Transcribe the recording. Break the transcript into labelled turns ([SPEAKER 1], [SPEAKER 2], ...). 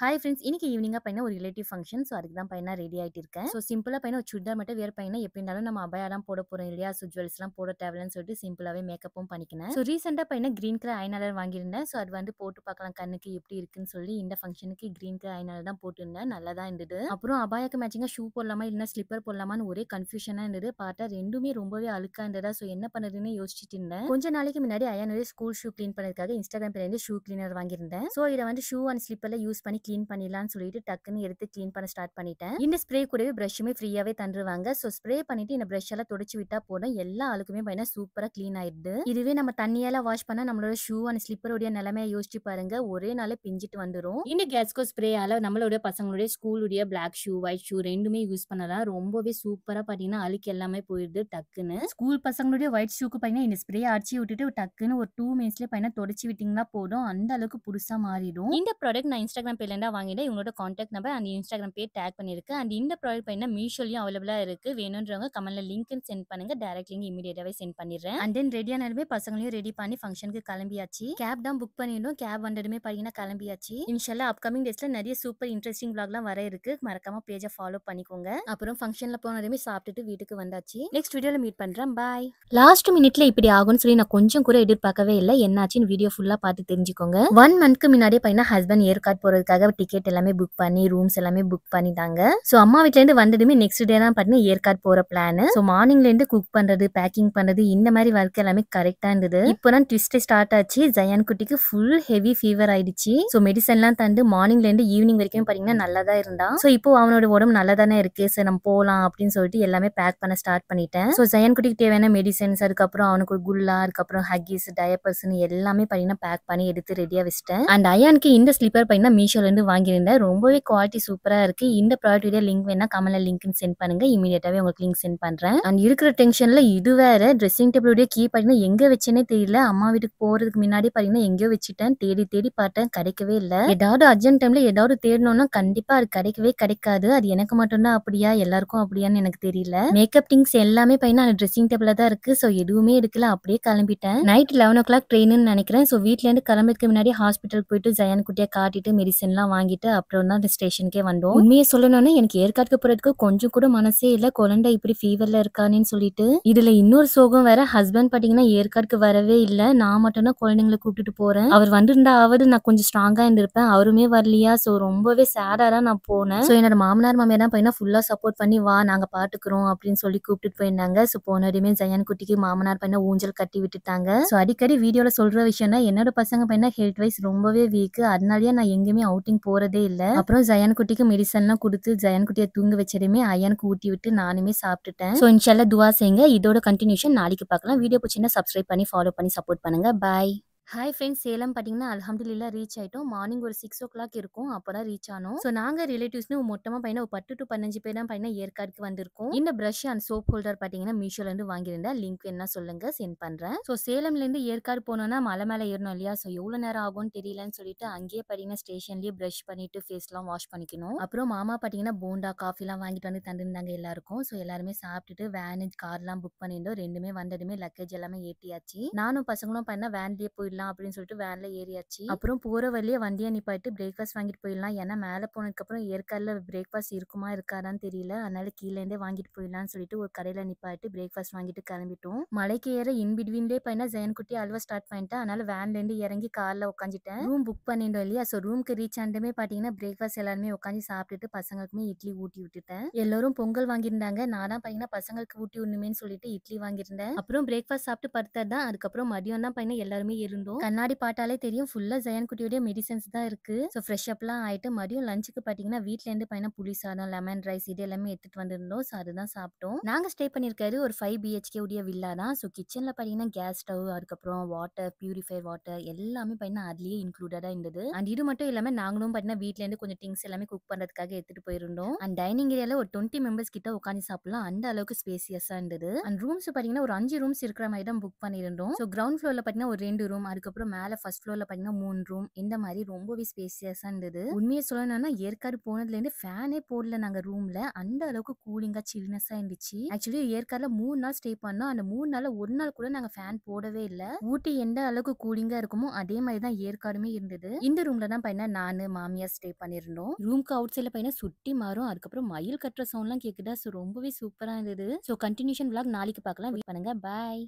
[SPEAKER 1] Hi friends இன்னைக்கு ஈவினிங்கா பையனா ஒரு ரிலேட்டிவ் ஃபங்க்ஷன். ஸோ அதுக்கு தான் பையனா ரெடி ஆயிட்டு இருக்கேன். ஸோ சிம்பிளா பையனா ஒரு சுடிதார் மட்டும் வியர் பையனா எப்படி இருந்தாலும் நம்ம அபாயாலாம் போட போறோம் இல்லையா? ஸோ ஜுவல்ஸ்லாம் போட தேவையில்லன்னு சொல்லிட்டு சிம்பிளாவே மேக்கப்பும் பண்ணிக்கினேன். ஸோ ரீசெண்டா பையனா கிரீன் கலர் ஐலைனர் வாங்கியிருந்தேன். ஸோ அது வந்து போட்டு பார்க்கலாம் கண்ணுக்கு எப்படி இருக்குன்னு சொல்லி இந்த ஃபங்க்ஷனுக்கு கிரீன் கலர் ஐலைனர் தான் போட்டிருந்தேன். நல்லா தான் இருந்தது. அப்புறம் அபாயாக்கு மேட்சிங்கா ஷூ போடலாமா இல்லைன்னா ஸ்லிப்பர் போடலாமான்னு ஒரே கன்ஃபியூஷனா இருந்தது. பார்த்தா ரெண்டுமே ரொம்பவே அழுக்கா இருந்ததா ஸோ என்ன பண்ணுறதுன்னு யோசிச்சுட்டு இருந்தேன். கொஞ்ச நாளைக்கு முன்னாடி ஐயானுடைய ஸ்கூல் ஷூ க்ளீன் பண்ணதுக்காக இன்ஸ்டாகிராம் பேர்ல ஷூ கிளீனர் வாங்கியிருந்தேன். ஸோ இதை வந்து ஷூ அண்ட் ஸ்லிப்பர்ல யூஸ் பண்ணி க்ளீன் பண்ணிடலாம்னு சொல்லிட்டு டக்குன்னு எடுத்து க்ளீன் பண்ண ஸ்டார்ட் பண்ணிட்டேன். இந்த ஸ்ப்ரே கூடவே பிரஷ்ஷுமே ஃப்ரீயாவே தந்துருவாங்க. ஸோ ஸ்ப்ரே பண்ணிட்டு இந்த பிரஷ் எல்லாம் தொடச்சு விட்டா போதும் எல்லா அழுக்குமே பார்த்தீங்கன்னா சூப்பரா க்ளீன் ஆயிடுது. இதுவே நம்ம தண்ணியால வாஷ் பண்ணா நம்மளோட ஷூ அண்ட் ஸ்லிப்பருடைய நிலைமையை யோசிச்சு பாருங்க. ஒரே நாளே பிஞ்சிட்டு வந்துடும். இந்த கேஸ்கோ ஸ்ப்ரேயால நம்மளோட பசங்களுடைய ஸ்கூலுடைய பிளாக் ஷூ ஒயிட் ஷூ ரெண்டுமே யூஸ் பண்ணலாம். ரொம்பவே சூப்பரா பார்த்தீங்கன்னா அழுக்கு எல்லாமே போயிடுது டக்குன்னு. ஸ்கூல் பசங்களுடைய ஒயிட் ஷூக்கு பார்த்தீங்கன்னா இந்த ஸ்ப்ரே அடிச்சு விட்டுட்டு டக்குன்னு ஒரு 2 மினிட்ஸ்லேயே பார்த்தீங்கன்னா தொடச்சு விட்டீங்கன்னா போதும் அந்த அளவுக்கு புதுசா மாறிடும். இந்த ப்ராடக்ட் நான் இன்ஸ்டாகிராம் பேர்ல இருந்தா வாங்கிட்டேன். இவங்களோட கான்டாக்ட் நம்பர் அண்ட் இன்ஸ்டாகிராம் பேர் டேக் பண்ணிருக்கு. அண்ட் இந்த ப்ராடக்ட் பார்த்தீங்கன்னா மீஷோலயும் அவைலபிளா இருக்கு. வேணுன்றவங்க கமெண்ட்ல லிங்க் சென்ட் பண்ணுங்க. டைரக்ட் லிங்க் இமிடியேட்டாவே சென்ட் பண்ணிடுறேன். அண்ட் தென் ரெடியானதுமே பசங்களையும் ரெடி பண்ணி ஃபங்க்ஷனுக்கு கிளம்பியாச்சு. கேப் தான் புக் பண்ணிருந்தோம். கேப் வந்ததுமே பார்த்தீங்கன்னா கிளம்பியாச்சு. இன்ஷால்லா அப்கமிங் டேஸ்ல நிறைய சூப்பர் இன்ட்ரெஸ்டிங் vlogலாம் வர இருக்கு. மறக்காம பேஜை ஃபாலோ பண்ணிக்கோங்க. அப்புறம் ஃபங்க்ஷன்ல போனதுமே சாப்பிட்டுட்டு வீட்டுக்கு வந்தாச்சு. நெக்ஸ்ட் வீடியோல மீட் பண்றேன். பாய். லாஸ்ட் மினிட்ல இப்படி ஆகும்னு சொல்லி நான் கொஞ்சம் கூட எதிர்பார்க்கவே இல்லை. என்னாச்சுன்னு வீடியோ ஃபுல்லா பார்த்து தெரிஞ்சுக்கோங்க. 1 மந்த்க்கு முன்னாடியே பையனா ஹஸ்பண்ட் ஏற்காடு போறதுக்காக டிக்கெட் எல்லாமே புக் பண்ணி ரூம்ஸ் எல்லாமே புக் பண்ணிட்டாங்க. ஸோ அம்மா வீட்ல இருந்து வந்ததுமே நெக்ஸ்ட் டே தான் பார்த்தீங்கன்னா ஏற்காடு போற பிளான். ஸோ மார்னிங்ல இருந்து குக் பண்றது பேக்கிங் பண்றது இந்த மாதிரி ஒர்க் எல்லாமே கரெக்டா இருந்தது. இப்போதான் ட்விஸ்ட் ஸ்டார்ட் ஆச்சு. ஜயான் குட்டிக்கு ஃபுல் ஹெவி ஃபீவர் ஆயிடுச்சு. ஸோ மெடிசன்லாம் தந்து மார்னிங்ல இருந்து ஈவினிங் வரைக்கும் பார்த்தீங்கன்னா நல்லா தான் இருந்தான். ஸோ இப்போ அவனோட உடம்பு நல்லா தானே இருக்கு. சரி நம்ம போகலாம் அப்படின்னு சொல்லிட்டு எல்லாமே பேக் பண்ண ஸ்டார்ட் பண்ணிட்டேன். ஸோ ஜயான் குட்டிக்கு தேவையான மெடிசன்ஸ் அதுக்கப்புறம் அவனுக்கு ஒரு குல்லா அதுக்கப்புறம் ஹக்கீஸ் டயப்பர்ஸ்னு எல்லாமே பார்த்தீங்கன்னா பேக் பண்ணி எடுத்து ரெடியா வச்சிட்டேன். அண்ட் அயானுக்கு இந்த ஸ்லிப்பர் பார்த்தீங்கன்னா மீஷோல இருந்து வாங்கியிருந்தேன். ரொம்பவே குவாலிட்டி சூப்பரா இருக்கு. இந்த ப்ராடக்ட் வீடியோ லிங்க் வேணா கமெண்ட்ல லிங்க் சென்ட் பண்ணுங்க. இமீடியட்டாவே உங்களுக்கு லிங்க் சென்ட் பண்றேன். அண்ட் இருக்கிற டென்ஷன்ல இது வேற ட்ரெஸ்ஸிங் டேபிளுடைய கீ பார்த்தீங்கன்னா எங்க வச்சேனே தெரியல. அம்மா வீட்டுக்கு போறதுக்கு முன்னாடி பார்த்தீங்கன்னா எங்கேயோ வச்சுட்டேன். தேடி தேடி பார்த்தேன் கிடைக்கவே இல்லை. ஏதாவது அர்ஜென்ட் டைம்ல ஏதாவது தேடணும்னா கண்டிப்பா அது கிடைக்கவே கிடைக்காது. அது எனக்கு மட்டும்தான் அப்படியா எல்லாருக்கும் அப்படியான்னு எனக்கு தெரியல. மேக்கப் திங்ஸ் எல்லாமே பார்த்தீங்கன்னா அந்த ட்ரெஸ்ஸிங் டேபிள்ல தான் இருக்கு. ஸோ எதுவுமே எடுக்கல அப்படியே கிளம்பிட்டேன். நைட் 11 o'clock ட்ரெயின்னு நினைக்கிறேன். ஸோ வீட்ல இருந்து கிளம்புறதுக்கு முன்னாடி ஹாஸ்பிட்டல் போயிட்டு ஜயான் குட்டியை காட்டிட்டு மெடிசன்லாம் வாங்கிட்டு அப்புறம் தான் அந்த ஸ்டேஷனுக்கே வந்தோம். உண்மையை சொல்லணும்னா எனக்கு ஏற்காடுக்கு போறதுக்கு கொஞ்சம் கூட மனசே இல்ல. குழந்தை இப்படி ஃபீவர்ல இருக்கானேன்னு சொல்லிட்டு. இதுல இன்னொரு சோகம் வேற ஹஸ்பண்ட் பாத்தீங்கன்னா ஏற்காடுக்கு வரவே இல்ல. நான் மட்டும் தான் குழந்தைங்களை கூப்பிட்டுட்டு போறேன். அவர் வந்திருந்தாவது நான் கொஞ்சம் ஸ்ட்ராங்கா இருந்திருப்பேன். அவருமே வரலையா. சோ ரொம்பவே சேடா தான் நான் போனேன். சோ என்னோட மாமனார் மாமியார் தான் பையனா ஃபுல்லா சப்போர்ட் பண்ணி வா நாங்க பாத்துக்கிறோம் அப்படின்னு சொல்லி கூப்பிட்டுட்டு போயிருந்தாங்க. சோ போனதுமே ஜயான் குட்டிக்கு மாமனார் பையனா ஊஞ்சல் கட்டி விட்டுட்டாங்க. சோ அடிக்கடி வீடியோல சொல்ற விஷயம் தான் என்னோட பசங்க பையனா ஹெல்த் வைஸ் ரொம்பவே வீக். அதனாலயே நான் எங்கேயுமே அவுட்டிங் போறதே இல்ல. அப்புறம் ஜயான் குட்டிக்கு மெடிசன்லாம் கொடுத்து ஜயான் குட்டியை தூங்க வச்சதுமே அயானுக்கு ஊட்டி விட்டு நானுமே சாப்பிட்டுட்டேன். ஸோ இன்ஷால்லா துவா செய்யுங்க. இதோட கண்டினியூஷன் நாளைக்கு பார்க்கலாம். வீடியோ பிடிச்சிருந்தா சப்ஸ்கிரைப் பண்ணி ஃபாலோ பண்ணி சப்போர்ட் பண்ணுங்க. பாய். ஹாய் ஃப்ரெண்ட்ஸ், சேலம் பார்த்தீங்கன்னா அல்ஹம்துலில்லா ரீச் ஆயிட்டோம். மார்னிங் ஒரு 6 o'clock இருக்கும். அப்பதான் ரீச் ஆனோம். ஸோ நாங்க ரிலேட்டிவ்ஸ்னு மொத்தமா பார்த்தீங்கன்னா ஒரு 10 to 15 பேர் தான் பார்த்தீங்கன்னா ஏற்காடுக்கு வந்திருக்கோம். இந்த பிரஷ் அண்ட் சோப் ஹோல்டர் பார்த்தீங்கன்னா மீஷோல இருந்து வாங்கியிருந்தேன். லிங்க் வேணா சொல்லுங்க சென்ட் பண்றேன். ஸோ சேலம்ல இருந்து ஏற்காடு போனோம்னா மலை மேலே ஏறணும் இல்லையா? ஸோ எவ்வளவு நேரம் ஆகும்னு தெரியலன்னு சொல்லிட்டு அங்கேயே பார்த்தீங்கன்னா ஸ்டேஷன்லயே பிரஷ் பண்ணிட்டு ஃபேஸ்லாம் வாஷ் பண்ணிக்கணும். அப்புறம் மாமா பார்த்தீங்கன்னா போண்டா காஃபிலாம் வாங்கிட்டு வந்து தந்திருந்தாங்க எல்லாருக்கும். ஸோ எல்லாருமே சாப்பிட்டுட்டு வேன் கார்லாம் புக் பண்ணியிருந்தோம். ரெண்டுமே வந்ததுமே லக்கேஜ் எல்லாமே ஏற்றியாச்சு. நானும் பசங்களும் பண்ணா வேன்லயே போயிடலாம் அப்படின்னு சொல்லிட்டு வேன்ல ஏறியாச்சு. அப்புறம் போற வழியே வண்டியை நிப்பாட்டு பிரேக்ஃபாஸ்ட் வாங்கிட்டு போயிடலாம். ஏன்னா மேல போனதுக்கு அப்புறம் ஏற்காடுல பிரேக்ஃபாஸ்ட் இருக்குமா இருக்காதான்னு தெரியல. அதனால கீழே இருந்தே வாங்கிட்டு போயிடலாம்னு சொல்லிட்டு ஒரு கடையில நிப்பாட்டு பிரேக்ஃபாஸ்ட் வாங்கிட்டு கிளம்பிட்டோம். மலைக்கு ஏற இன்பிட்வீன்லேயே பையனா ஜெயன் குட்டி அல்வா ஸ்டார்ட் பண்ணிட்டேன். அதனால வேன்ல இருந்து இறங்கி கார்ல உட்காந்துட்டேன். ரூம் புக் பண்ணிட்டோம் இல்லையா? ஸோ ரூம்க்கு ரீச் ஆனதுமே பாத்தீங்கன்னா பிரேக்ஃபாஸ்ட் எல்லாருமே உட்காந்து சாப்பிட்டுட்டு பசங்களுக்குமே இட்லி ஊட்டி விட்டுட்டேன். எல்லாரும் பொங்கல் வாங்கியிருந்தாங்க. நான் தான் பையனா பசங்களுக்கு ஊட்டி விடணுமேன்னு சொல்லிட்டு இட்லி வாங்கியிருந்தேன். அப்புறம் பிரேக்ஃபாஸ்ட் சாப்பிட்டு படுத்ததான். அதுக்கப்புறம் மதியம் தான் பையனா எல்லாருமே இருந்தோம். கண்ணாடி பார்த்தாலே தெரியும் ஃபுல்லா ஜெயன் குட்டியோட மெடிசன்ஸ் தான் இருக்கு. ஸோ ஃப்ரெஷ் அப்லாம் ஆயிட்டு மதியம் லஞ்சுக்கு பாத்தீங்கன்னா வீட்ல இருந்து பையனா புளி சாதம் லெமன் ரைஸ் இது எல்லாமே எடுத்துட்டு வந்திருந்தோம். ஸோ அதுதான் சாப்பிட்டோம். நாங்க ஸ்டே பண்ணிருக்காரு ஒரு 5 BHK உடைய வில்லா தான். ஸோ கிச்சன்ல பாத்தீங்கன்னா கேஸ் ஸ்டவ் அதுக்கப்புறம் வாட்டர் பியூரிஃபைர் வாட்டர் எல்லாமே பாத்தீங்கன்னா அதுலயே இன்க்ளூடடா இருந்தது. அண்ட் இது மட்டும் இல்லாம நாங்களும் பாத்தீங்கன்னா வீட்ல இருந்து கொஞ்சம் திங்ஸ் எல்லாமே குக் பண்றதுக்காக எடுத்துட்டு போயிருந்தோம். அண்ட் டைனிங் ஏரியால ஒரு 20 மெம்பர்ஸ் கிட்ட உட்காந்து சாப்பிடலாம். அந்த அளவுக்கு ஸ்பேசியஸா இருந்தது. அண்ட் ரூம்ஸ் பாத்தீங்கன்னா ஒரு 5 ரூம்ஸ் இருக்கிற மாதிரி தான் புக் பண்ணியிருந்தோம். ஸோ கிரவுண்ட் ஃப்ளோர்ல பாத்தீங்கன்னா ஒரு 2 ரூம் அதுக்கப்புறம் மேல ஃபர்ஸ்ட் ஃப்ளோர்ல பார்த்தீங்கன்னா 3 ரூம். இந்த மாரி ரொம்பவே ஸ்பேசியஸா இருந்தது. உண்மைய சொல்லணும்னா ஏற்காடு போனதுலேருந்து ஃபேனே போடல நாங்க ரூம்ல. அந்த அளவுக்கு கூலிங்கா, சில்னஸா இருந்துச்சு. ஆக்சுவலி ஏற்காடுல 3 நாள் ஸ்டே பண்ணோம். அந்த 3 நாள்ல 1 நாள் கூட நாங்க ஃபேன் போடவே இல்ல. ஊட்டி எந்த அளவுக்கு கூலிங்கா இருக்குமோ, அதே மாரி தான் ஏற்காடுமே இருந்தது. இந்த ரூம்ல தான் பார்த்தீங்கன்னா நானு, மாமியார் ஸ்டே பண்ணியிருந்தோம். ரூம்க்கு அவுட் சைட்ல பார்த்தீங்கன்னா சுட்டி மரம், அதுக்கப்புறம் மயில் கத்துற சவுண்ட்லாம் கேக்குதா. ஸோ ரொம்பவே சூப்பரா இருந்தது. ஸோ கன்டினியூஷன் விளாக் நாளைக்கு பார்க்கலாம். வெயிட் பண்ணுங்க. பாய்.